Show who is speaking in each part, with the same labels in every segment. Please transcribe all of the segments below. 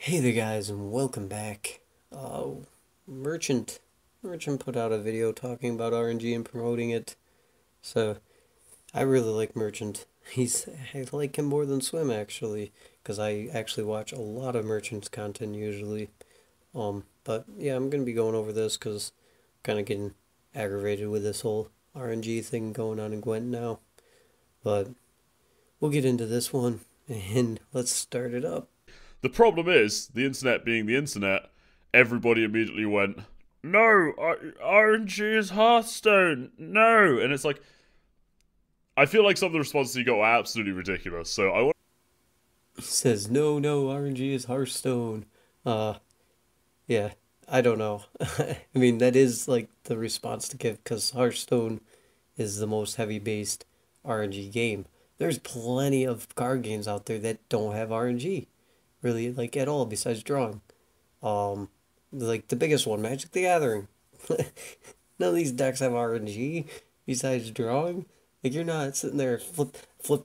Speaker 1: Hey there guys and welcome back. Uh, Merchant Merchant put out a video talking about RNG and promoting it. So I really like Merchant. I like him more than Swim actually, because I actually watch a lot of Merchant's content usually. But yeah, I'm gonna be going over this because I'm kind of getting aggravated with this whole RNG thing going on in Gwent now. But we'll get into this one and let's start it up.
Speaker 2: The problem is, the internet being the internet, everybody immediately went, no, RNG is Hearthstone, no. And it's like, I feel like some of the responses you got were absolutely ridiculous. So I want.
Speaker 1: He says no, RNG is Hearthstone. Uh, Yeah, I don't know. I mean, that is like the response to give because Hearthstone is the most heavy based RNG game. There's plenty of card games out there that don't have RNG, really, like at all, besides drawing. Um, like the biggest one, Magic the Gathering. None of these decks have RNG besides drawing. Like you're not sitting there flip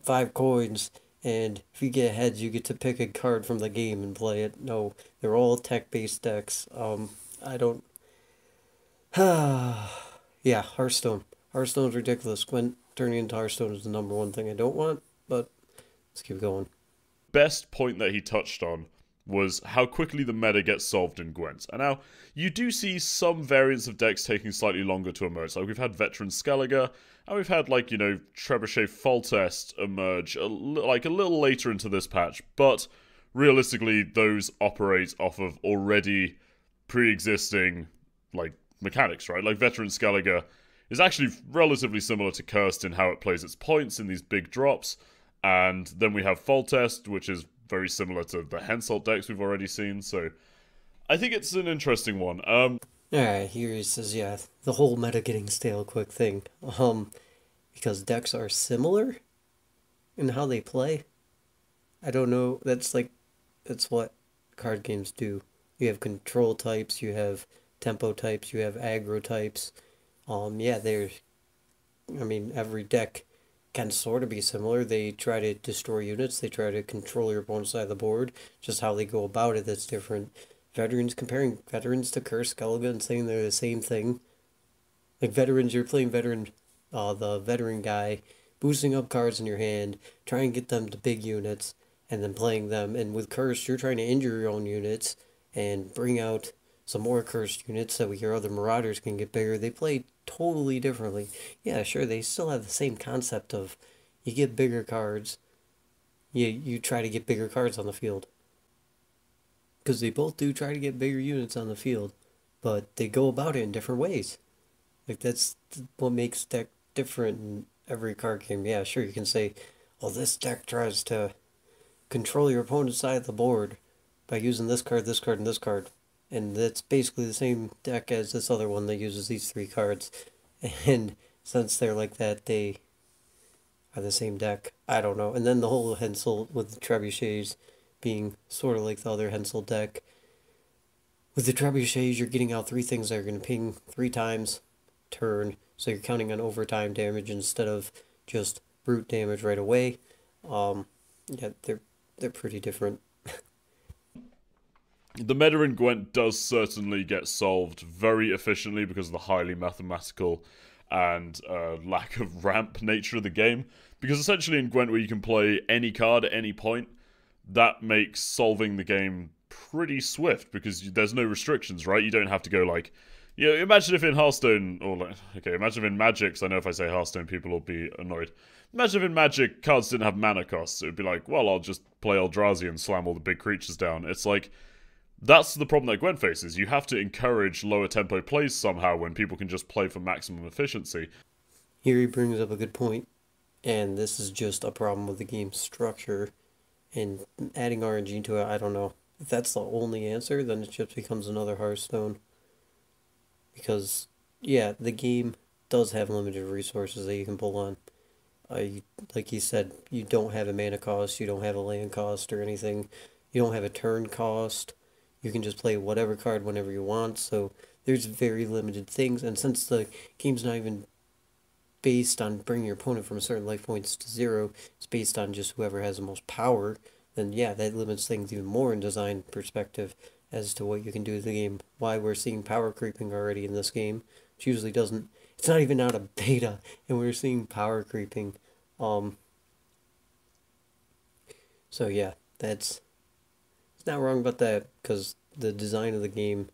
Speaker 1: five coins and if you get heads you get to pick a card from the game and play it. No, they're all tech based decks. I don't yeah, Hearthstone. Hearthstone's ridiculous. Gwent turning into Hearthstone is the number one thing I don't want, but let's keep going.
Speaker 2: Best point that he touched on was how quickly the meta gets solved in Gwent. And now, you do see some variants of decks taking slightly longer to emerge. Like, we've had Veteran Skellige, and we've had, like, Trebuchet Foltest emerge, a little later into this patch. But, realistically, those operate off of already pre-existing, like, mechanics, right? Like, Veteran Skellige is actually relatively similar to Cursed in how it plays its points in these big drops. And then we have Foltest, which is very similar to the Henselt decks we've already seen. So I think it's an interesting one.
Speaker 1: Alright, here he says, yeah, the whole meta getting stale quick thing. Because decks are similar in how they play. I don't know. That's what card games do. You have control types, you have tempo types, you have aggro types. Yeah, I mean, every deck can sort of be similar. They try to destroy units, they try to control your opponent's side of the board. Just how they go about it that's different. Comparing veterans to Curse Skellige and saying they're the same thing. Like veterans, you're playing the veteran guy, boosting up cards in your hand, trying to get them to big units, and then playing them. And with Cursed, you're trying to injure your own units and bring out some more Cursed units so your other Marauders can get bigger. They play totally differently. Yeah, sure, they still have the same concept of you get bigger cards, you try to get bigger cards on the field. Because they both do try to get bigger units on the field, but they go about it in different ways. Like that's what makes deck different in every card game. Yeah, sure you can say, well, this deck tries to control your opponent's side of the board by using this card, and this card. And that's basically the same deck as this other one that uses these three cards. And since they're like that, they are the same deck. I don't know. And then the whole Hensel with the trebuchets being sort of like the other Hensel deck. With the trebuchets, you're getting out three things that are going to ping three times turn, so you're counting on overtime damage instead of just brute damage right away. Yeah, they're pretty different.
Speaker 2: The meta in Gwent does certainly get solved very efficiently because of the highly mathematical and lack of ramp nature of the game. Because essentially in Gwent, where you can play any card at any point, that makes solving the game pretty swift because there's no restrictions, right? You don't have to go like, imagine if in Hearthstone, or like, okay, imagine if in Magic, 'cause I know if I say Hearthstone, people will be annoyed. Imagine if in Magic, cards didn't have mana costs. It would be like, well, I'll just play Eldrazi and slam all the big creatures down. It's like, that's the problem that Gwent faces. You have to encourage lower tempo plays somehow when people can just play for maximum efficiency.
Speaker 1: Here he brings up a good point, and this is just a problem with the game structure and adding RNG to it. I don't know. If that's the only answer, then it just becomes another Hearthstone. Because, yeah, the game does have limited resources that you can pull on. Like you said, you don't have a mana cost, you don't have a land cost or anything. You don't have a turn cost. You can just play whatever card whenever you want. So there's very limited things. And since the game's not even based on bringing your opponent from certain life points to zero, it's based on just whoever has the most power, then yeah, that limits things even more in design perspective as to what you can do with the game. Why we're seeing power creeping already in this game, which usually doesn't. It's not even out of beta, and we're seeing power creeping. Um. So yeah, that's it's not wrong about that because the design of the game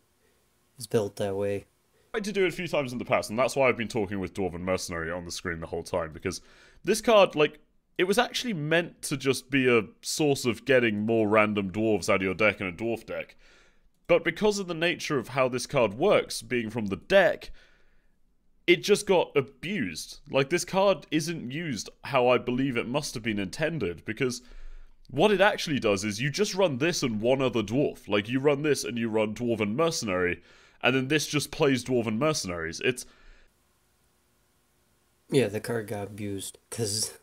Speaker 1: is built that way.
Speaker 2: I tried to do it a few times in the past, and that's why I've been talking with Dwarven Mercenary on the screen the whole time, because this card, like, it was actually meant to just be a source of getting more random dwarves out of your deck in a dwarf deck. But because of the nature of how this card works, being from the deck, it just got abused. Like, this card isn't used how I believe it must have been intended, because what it actually does is you just run this and one other dwarf. Like, you run this and you run Dwarven Mercenary, and then this just plays Dwarven Mercenaries. It's...
Speaker 1: Yeah, the card got abused because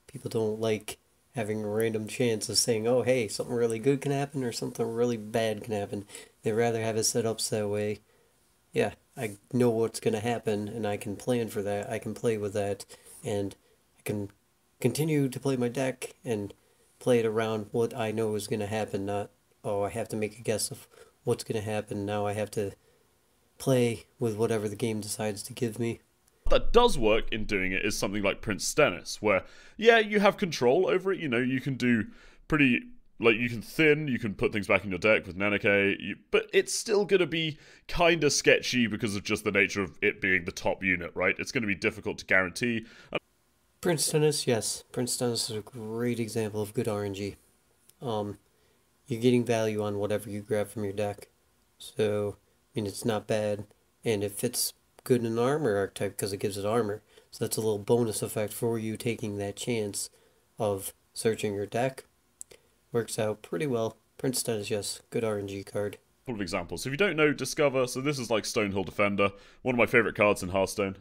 Speaker 1: people don't like having a random chance of saying, oh, hey, something really good can happen or something really bad can happen. They'd rather have it set up so that way. Yeah, I know what's going to happen and I can plan for that. I can play with that and I can continue to play my deck and play it around what I know is going to happen, not, oh, I have to make a guess of what's going to happen. Now I have to play with whatever the game decides to give me.
Speaker 2: that does work in doing it is something like Prince Stennis, where, yeah, you have control over it. You know, you can do pretty, like, you can thin, you can put things back in your deck with Neneke, but it's still going to be kind of sketchy because of just the nature of it being the top unit, right? It's going to be difficult to guarantee.
Speaker 1: Prince Tennis, yes. Prince Tennis is a great example of good RNG. You're getting value on whatever you grab from your deck. So, I mean, it's not bad. And it fits good in an armor archetype because it gives it armor. So that's a little bonus effect for you taking that chance of searching your deck. Works out pretty well. Prince Tennis, yes. Good RNG card.
Speaker 2: Couple of examples. So if you don't know, Discover. So this is like Stonehill Defender, one of my favorite cards in Hearthstone.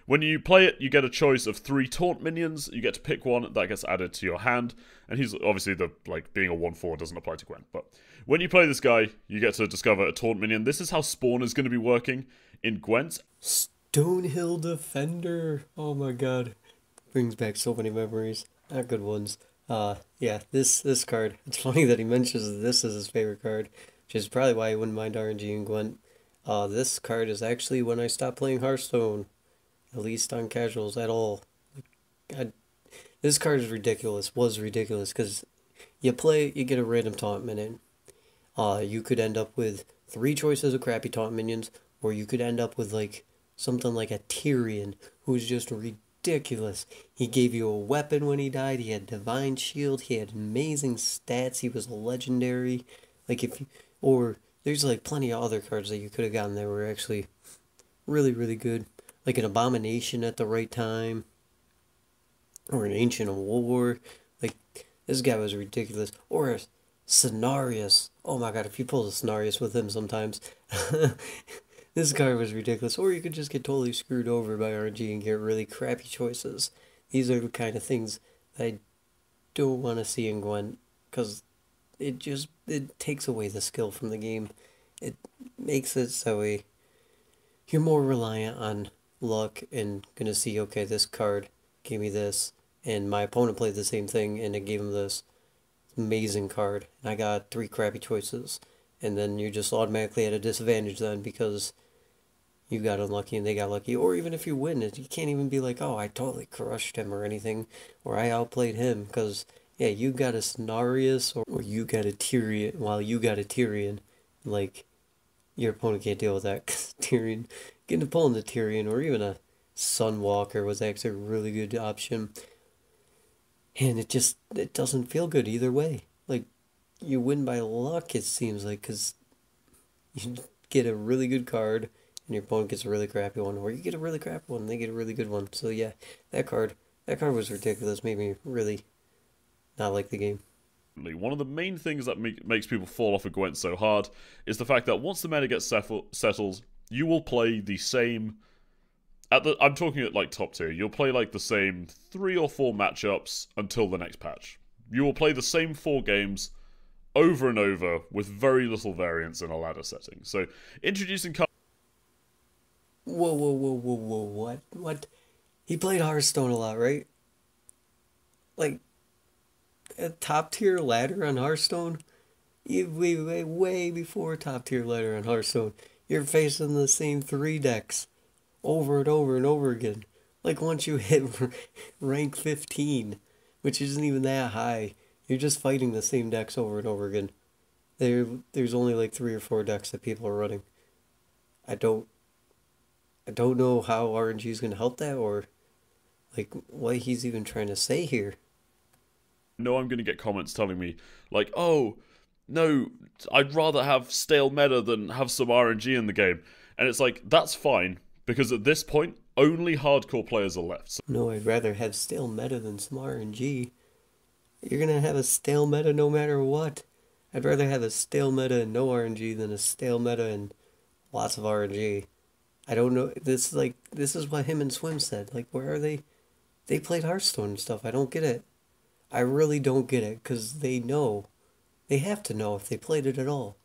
Speaker 2: When you play it, you get a choice of 3 taunt minions. You get to pick one that gets added to your hand, and he's obviously the being a 1/4 doesn't apply to Gwent. But when you play this guy, you get to discover a taunt minion. This is how Spawn is going to be working in Gwent.
Speaker 1: Stonehill Defender. Oh my god, brings back so many memories. Not good ones. Yeah, this card. It's funny that he mentions this as his favorite card, which is probably why he wouldn't mind RNG and Gwent. This card is actually when I stopped playing Hearthstone. At least on casuals at all. God, this card is ridiculous. Was ridiculous because you get a random taunt minion. You could end up with 3 choices of crappy taunt minions, or you could end up with like something like a Tyrion who's just ridiculous. He gave you a weapon when he died. He had divine shield. He had amazing stats. He was a legendary. Or there's like plenty of other cards that you could have gotten that were actually really, really good. Like an Abomination at the right time. Or an Ancient War. Like, this guy was ridiculous. Or a Cenarius. Oh my god, if you pull a Cenarius with him sometimes. This card was ridiculous. Or you could just get totally screwed over by RNG and get really crappy choices. These are the kind of things that I don't want to see in Gwent. Because it takes away the skill from the game. It makes it so you're more reliant on luck and gonna see, okay, this card gave me this, and my opponent played the same thing and it gave him this amazing card, and I got 3 crappy choices, and then you're just automatically at a disadvantage then because you got unlucky and they got lucky. Or even if you win it, you can't even be like, oh, I totally crushed him or anything, or I outplayed him, because yeah, you got a Cenarius or you got a Tyrion, while you got a Tyrion, like, your opponent can't deal with that because Tyrion, getting to pull into Tyrion or even a Sunwalker was actually a really good option. And it doesn't feel good either way. Like, you win by luck, it seems like, because you get a really good card and your opponent gets a really crappy one, or you get a really crappy one and they get a really good one. So yeah, that card was ridiculous, made me really not like the game.
Speaker 2: One of the main things that makes people fall off of Gwent so hard is the fact that once the meta gets settled, you will play the same... I'm talking at like top tier. You'll play like the same 3 or 4 matchups until the next patch. You will play the same 4 games over and over with very little variance in a ladder setting. So introducing...
Speaker 1: Whoa, what? He played Hearthstone a lot, right? Like, a top tier ladder on Hearthstone, way before top tier ladder on Hearthstone, you're facing the same three decks over and over and over again. Like once you hit rank 15, which isn't even that high, you're just fighting the same decks over and over again. There's only like 3 or 4 decks that people are running. I don't I don't know how RNG is going to help that or like what he's even trying to say here.
Speaker 2: know I'm going to get comments telling me, like, oh, no, I'd rather have stale meta than have some RNG in the game. And it's like, that's fine, because at this point, only hardcore players are left. So
Speaker 1: No, I'd rather have stale meta than some RNG. You're going to have a stale meta no matter what. I'd rather have a stale meta and no RNG than a stale meta and lots of RNG. I don't know. This is what him and Swim said. Like, where are they? They played Hearthstone and stuff. I don't get it. I really don't get it because they know. They have to know if they played it at all.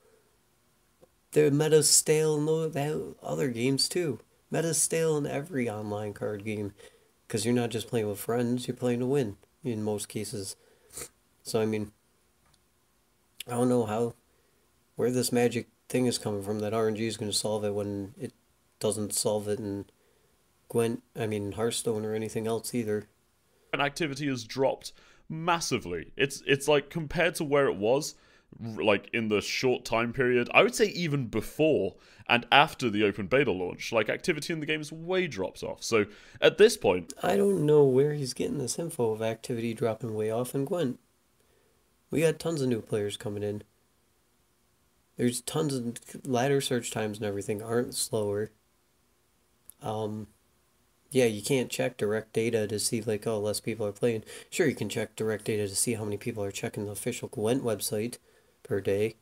Speaker 1: Their meta's stale in the other games too. Meta's stale in every online card game because you're not just playing with friends, you're playing to win in most cases. So, I mean, I don't know where this magic thing is coming from that RNG is going to solve it when it doesn't solve it in Hearthstone or anything else either.
Speaker 2: activity has dropped massively. It's like compared to where it was, like in the short time period, I would say even before and after the open beta launch, like activity in the game's way dropped off. So at this point,
Speaker 1: I don't know where he's getting this info of activity dropping way off in Gwent. We got tons of new players coming in. There's tons of ladder search times and everything aren't slower. Yeah, you can't check direct data to see like, oh, less people are playing. Sure, you can check direct data to see how many people are checking the official Gwent website per day,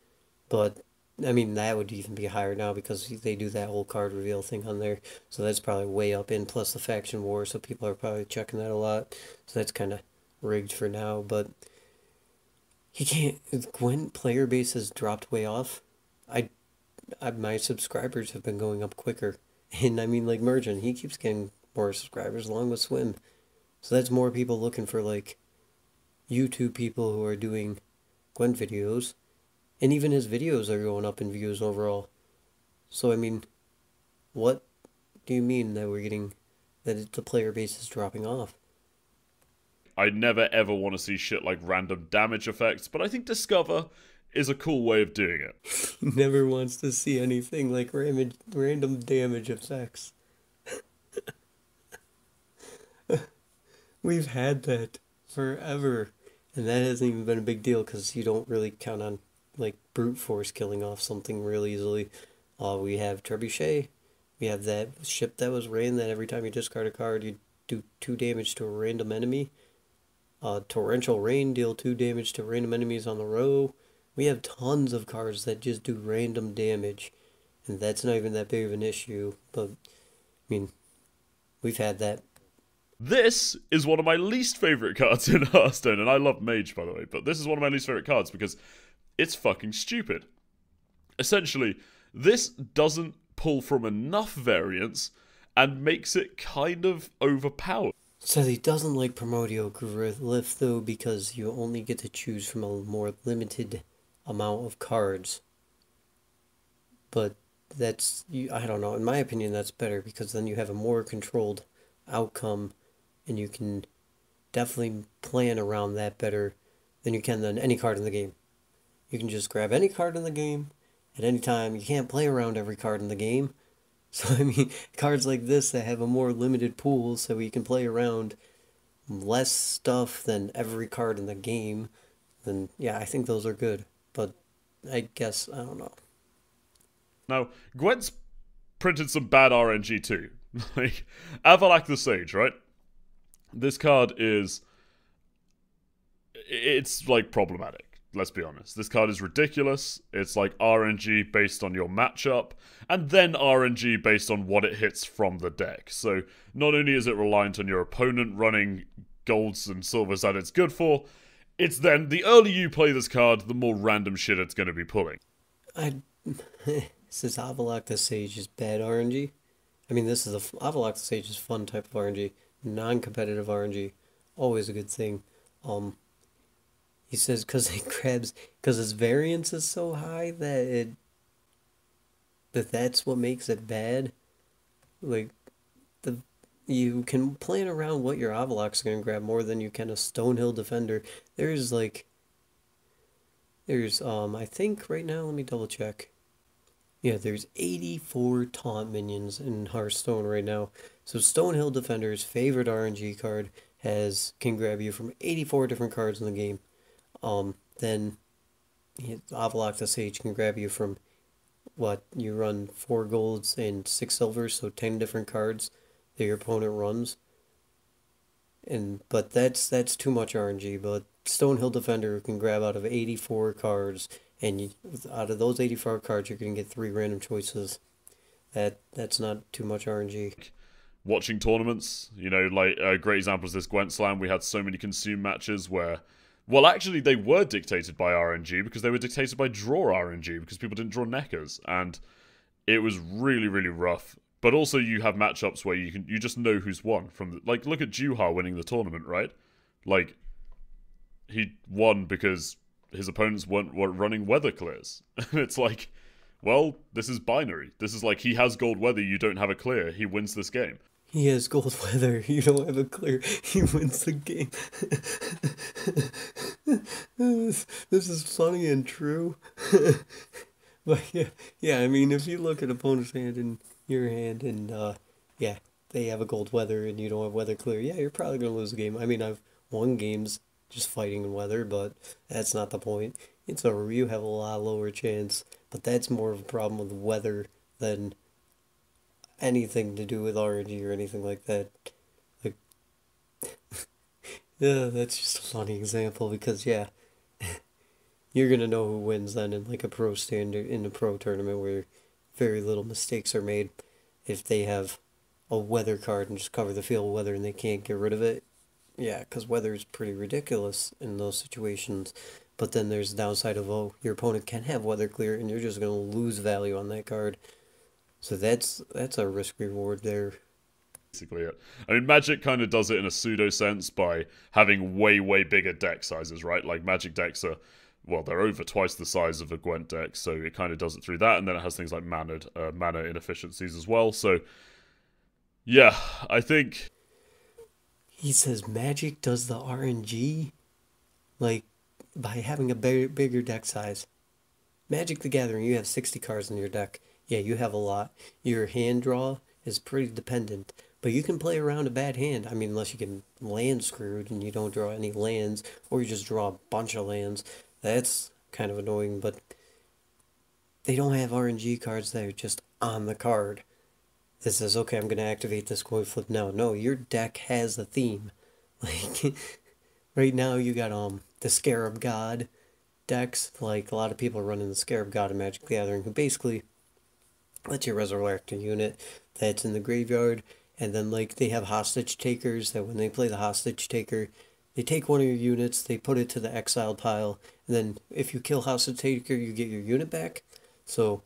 Speaker 1: but I mean that would even be higher now because they do that whole card reveal thing on there. So that's probably way up in plus the faction war, so people are probably checking that a lot. So that's kind of rigged for now, but he can't. Gwent player base has dropped way off. I, my subscribers have been going up quicker, and I mean like Merchant, he keeps getting more subscribers along with Swim. So that's more people looking for like YouTube people who are doing Gwent videos. And even his videos are going up in views overall. So I mean, what do you mean that the player base is dropping off?
Speaker 2: I never ever want to see shit like random damage effects, but I think Discover is a cool way of doing it.
Speaker 1: He never wants to see anything like random damage effects. We've had that forever. And that hasn't even been a big deal because you don't really count on like brute force killing off something real easily. We have Trebuchet. We have that ship that was ran that every time you discard a card, you do 2 damage to a random enemy. Torrential Rain, deal 2 damage to random enemies on the row. We have tons of cards that just do random damage. And that's not even that big of an issue. But, I mean, we've had that.
Speaker 2: This is one of my least favorite cards in Hearthstone, and I love Mage, by the way, but this is one of my least favorite cards because it's fucking stupid. Essentially, this doesn't pull from enough variants and makes it kind of overpowered.
Speaker 1: So he doesn't like Primordial Glyph, though, because you only get to choose from a more limited amount of cards. But I don't know, in my opinion, that's better, because then you have a more controlled outcome, and you can definitely plan around that better than you can than any card in the game. You can just grab any card in the game at any time. You can't play around every card in the game. So, I mean, cards like this that have a more limited pool so you can play around less stuff than every card in the game, then, yeah, I think those are good. But I guess, I don't know.
Speaker 2: Now, Gwent's printed some bad RNG too. Like, Avalak the Sage, right? This card it's like problematic. Let's be honest. This card is ridiculous. It's like RNG based on your matchup, and then RNG based on what it hits from the deck. So not only is it reliant on your opponent running golds and silvers that it's good for, it's then the earlier you play this card, the more random shit it's going to be pulling.
Speaker 1: Since Avalok the Sage is bad RNG, I mean, Avalok the Sage is fun type of RNG, non-competitive RNG, always a good thing. He says because it grabs because its variance is so high that that's what makes it bad. Like the you can plan around what your Avalok's gonna grab more than you can a Stonehill Defender. There's like there's I think right now, let me double check. Yeah, there's 84 taunt minions in Hearthstone right now. So Stonehill Defender's favorite RNG card has can grab you from 84 different cards in the game. Then Avalok the Sage can grab you from what you run 4 golds and 6 silvers, so 10 different cards that your opponent runs. And but that's too much RNG. But Stonehill Defender can grab out of 84 cards, and out of those 84 cards, you're gonna get 3 random choices. That's not too much RNG.
Speaker 2: Watching tournaments, like a great example is this Gwent Slam. We had so many consume matches where, well, actually, they were dictated by RNG because they were dictated by draw RNG because people didn't draw Neckers, and it was really, really rough. But also, you have matchups where you just know who's won from like look at Juha winning the tournament, right? Like he won because his opponents weren't running weather clears, and it's like, well, this is binary. This is like he has gold weather, you don't have a clear. He wins this game.
Speaker 1: He has gold weather. You don't have a clear. He wins the game. This is funny and true. But yeah. I mean, if you look at opponent's hand and your hand, and yeah, they have a gold weather and you don't have weather clear. Yeah, you're probably gonna lose the game. I mean, I've won games just fighting in weather, but that's not the point. It's over. You have a lot lower chance, but that's more of a problem with weather than anything to do with RNG or anything like that. Like, yeah, that's just a funny example because yeah, you're gonna know who wins then in like a pro standard in a pro tournament where very little mistakes are made. If they have a weather card and just cover the field with weather and they can't get rid of it, yeah, because weather is pretty ridiculous in those situations. But then there's the downside of, oh, your opponent can have weather clear and you're just gonna lose value on that card. So that's a risk reward there.
Speaker 2: Basically it. I mean, Magic kind of does it in a pseudo sense by having way, way bigger deck sizes, right? Like Magic decks are, well, they're over twice the size of a Gwent deck, so it kind of does it through that, and then it has things like mana inefficiencies as well. So yeah, I think
Speaker 1: He says Magic does the RNG like by having a bigger deck size. Magic the Gathering, you have 60 cards in your deck. Yeah, you have a lot. Your hand draw is pretty dependent, but you can play around a bad hand. I mean, unless you get land screwed and you don't draw any lands, or you just draw a bunch of lands. That's kind of annoying, but they don't have RNG cards that are just on the card. That says, okay, I'm going to activate this coin flip now. No, your deck has a theme. Like, right now you got the Scarab God decks. Like, a lot of people are running the Scarab God in Magic the Gathering, who basically lets you resurrect a unit that's in the graveyard, and then like they have hostage takers that when they play the hostage taker, they take one of your units, they put it to the exiled pile, and then if you kill hostage taker, you get your unit back. So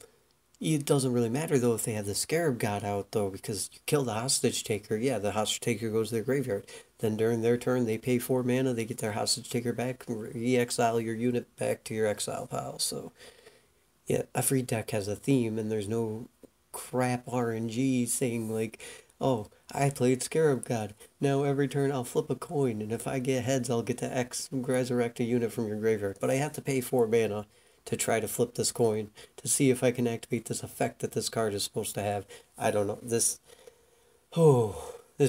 Speaker 1: it doesn't really matter though if they have the Scarab God out though, because you kill the hostage taker, yeah, the hostage taker goes to their graveyard. Then during their turn, they pay 4 mana, they get their hostage taker back, re-exile your unit back to your exile pile. So yeah, every deck has a theme, and there's no crap RNG saying like, oh, I played Scarab God. Now every turn I'll flip a coin, and if I get heads, I'll get to resurrect a unit from your graveyard. But I have to pay 4 mana to try to flip this coin to see if I can activate this effect that this card is supposed to have. I don't know. This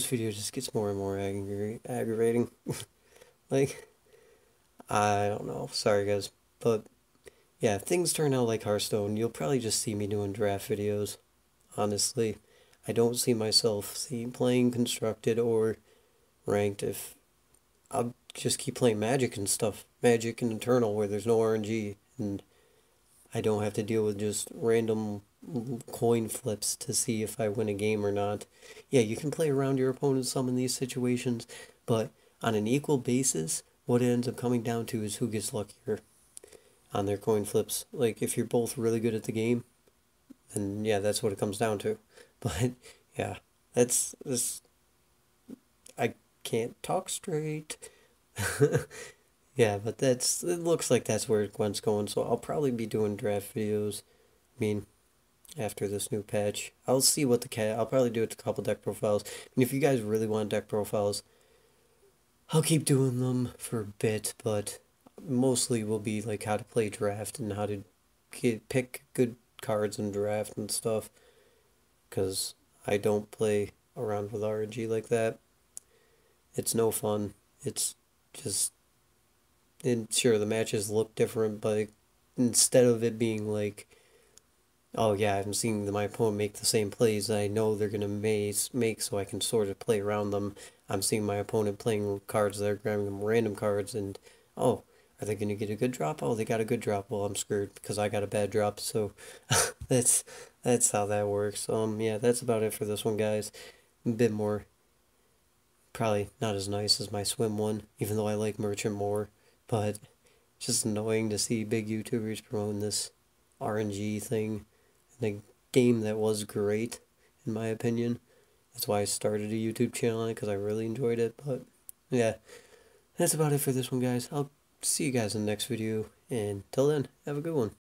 Speaker 1: video just gets more and more aggravating. Like, I don't know. Sorry, guys. But yeah, if things turn out like Hearthstone, you'll probably just see me doing draft videos. Honestly, I don't see myself playing constructed or ranked. If I'll just keep playing Magic and stuff, Magic and Eternal, where there's no RNG, and I don't have to deal with just random coin flips to see if I win a game or not. Yeah, you can play around your opponent some in these situations, but on an equal basis, what it ends up coming down to is who gets luckier on their coin flips. Like, if you're both really good at the game, then yeah, that's what it comes down to. But yeah, that's this. I can't talk straight. Yeah, but it looks like that's where Gwent's going, so I'll probably be doing draft videos. I mean, after this new patch. I'll see what I'll probably do it to a couple deck profiles. And if you guys really want deck profiles, I'll keep doing them for a bit, but mostly will be like how to play draft and how to pick good cards in draft and stuff. Because I don't play around with RNG like that. It's no fun. It's just, and sure, the matches look different, but instead of it being like, oh yeah, I'm seeing my opponent make the same plays that I know they're gonna make, so I can sort of play around them. I'm seeing my opponent playing cards that are grabbing them random cards, and oh, are they gonna get a good drop? Oh, they got a good drop. Well, I'm screwed because I got a bad drop. So that's that's how that works. Yeah, that's about it for this one, guys. A bit more, probably not as nice as my swim one, even though I like Merchant more, but just annoying to see big YouTubers promoting this RNG thing, the game that was great, in my opinion. That's why I started a YouTube channel on it, because I really enjoyed it. But yeah, that's about it for this one, guys. I'll see you guys in the next video, and till then, have a good one.